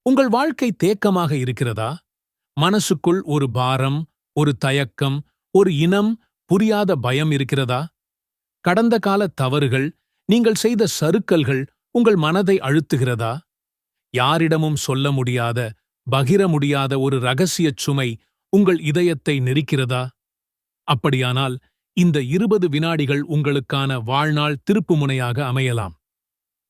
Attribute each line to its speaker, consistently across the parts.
Speaker 1: உங்கள் வாழ்க்கை தேக்கமாக இருக்கிறதா? மனசுக்குள் ஒரு பாரம், ஒரு தயக்கம், ஒரு இனம் புரியாத பயம் இருக்கிறதா? கடந்த கால தவறுகள், நீங்கள் செய்த சறுக்கல்கள் உங்கள் மனதை அழுத்துகிறதா? யாரிடமும் சொல்ல முடியாத, பகிர முடியாத ஒரு இரகசியச் சுமை உங்கள் இதயத்தை நெரிக்கிறதா? அப்படியானால் இந்த 20 வினாடிகள் உங்களுக்கான வாழ்நாள் திருப்புமுனையாக அமையலாம்.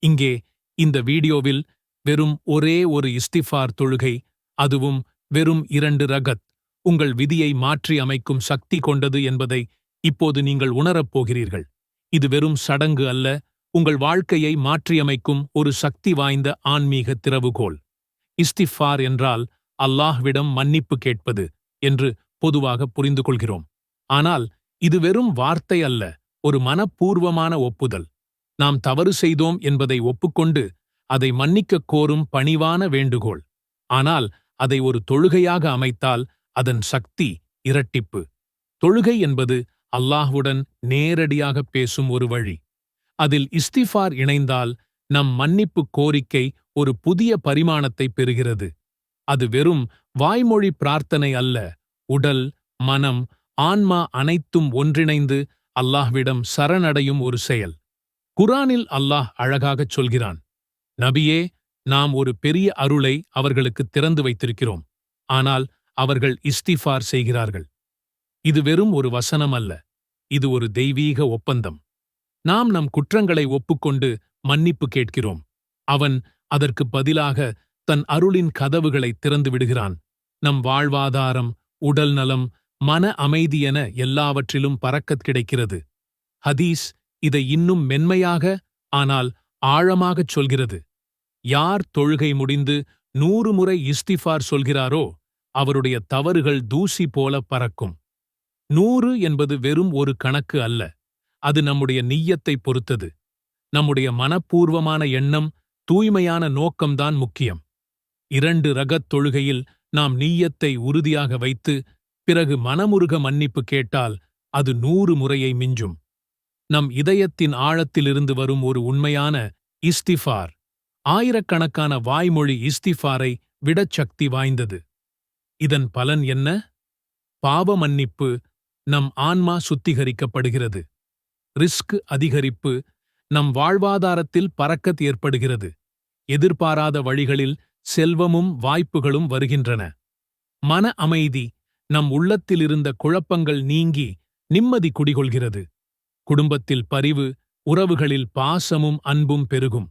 Speaker 1: இங்கே இந்த வீடியோவில் வெறும் ஒரே ஒரு இஸ்திஃபார் தொழுகை, அதுவும் வெறும் 2 ரகத், உங்கள் விதியை மாற்றி அமைக்கும் சக்தி கொண்டது என்பதை இப்போது நீங்கள் உணரப் போகிறீர்கள். இது வெறும் சடங்கு அல்ல, உங்கள் வாழ்க்கையை மாற்றியமைக்கும் ஒரு சக்தி வாய்ந்த ஆன்மீக திறவுகோல். இஸ்திஃபார் என்றால் அல்லாஹ்விடம் மன்னிப்பு கேட்பது என்று பொதுவாக புரிந்து கொள்கிறோம். ஆனால் இது வெறும் வார்த்தை அல்ல, ஒரு மனப்பூர்வமான ஒப்புதல். நாம் தவறு செய்தோம் என்பதை ஒப்புக்கொண்டு அதை மன்னிக்கக் கோரும் பணிவான வேண்டுகோள். ஆனால் அதை ஒரு தொழுகையாக அமைத்தால் அதன் சக்தி இரட்டிப்பு. தொழுகை என்பது அல்லாஹ்வுடன் நேரடியாக பேசும் ஒரு வழி. அதில் இஸ்திஃபார் இணைந்தால் நம் மன்னிப்பு கோரிக்கை ஒரு புதிய பரிமாணத்தை பெறுகிறது. அது வெறும் வாய்மொழி பிரார்த்தனை அல்ல, உடல், மனம், ஆன்மா அனைத்தும் ஒன்றிணைந்து அல்லாஹ்விடம் சரணடையும் ஒரு செயல். குர்ஆனில் அல்லாஹ் அழகாகச் சொல்கிறான், நபியே, நாம் ஒரு பெரிய அருளை அவர்களுக்கு திறந்து வைத்திருக்கிறோம், ஆனால் அவர்கள் இஸ்திஃபார் செய்கிறார்கள். இது வெறும் ஒரு வசனம் அல்ல, இது ஒரு தெய்வீக ஒப்பந்தம். நாம் நம் குற்றங்களை ஒப்புக்கொண்டு மன்னிப்பு கேட்கிறோம். அவன் அதற்கு பதிலாக தன் அருளின் கதவுகளை திறந்து விடுகிறான். நம் வாழ்வாதாரம், உடல் நலம், மன அமைதி என எல்லாவற்றிலும் பரக்கத் கிடைக்கிறது. ஹதீஸ் இதை இன்னும் மென்மையாக, ஆனால் ஆழமாகச் சொல்கிறது. யார் தொழுகை முடிந்து 100 முறை இஸ்திஃபார் சொல்கிறாரோ அவருடைய தவறுகள் தூசி போல பறக்கும். 100 என்பது வெறும் ஒரு கணக்கு அல்ல, அது நம்முடைய நிய்யத்தை பொறுத்தது. நம்முடைய மனப்பூர்வமான எண்ணம், தூய்மையான நோக்கம்தான் முக்கியம். 2 ரகத் தொழுகையில் நாம் நிய்யத்தை உறுதியாக வைத்து பிறகு மனமுருக மன்னிப்பு கேட்டால் அது 100 முறையை மிஞ்சும். நம் இதயத்தின் ஆழத்திலிருந்து வரும் ஒரு உண்மையான இஸ்திஃபார் ஆயிரக்கணக்கான வாய்மொழி இஸ்திஃபாரை விடச் சக்தி வாய்ந்தது. இதன் பலன் என்ன? பாவ மன்னிப்பு, நம் ஆன்மா சுத்திகரிக்கப்படுகிறது. ரிஸ்க் அதிகரிப்பு, நம் வாழ்வாதாரத்தில் பரக்கத் ஏற்படுகிறது. எதிர்பாராத வழிகளில் செல்வமும் வாய்ப்புகளும் வருகின்றன. மன அமைதி, நம் உள்ளத்திலிருந்த குழப்பங்கள் நீங்கி நிம்மதி குடிகொள்கிறது. குடும்பத்தில் பரிவு, உறவுகளில் பாசமும் அன்பும் பெருகும்.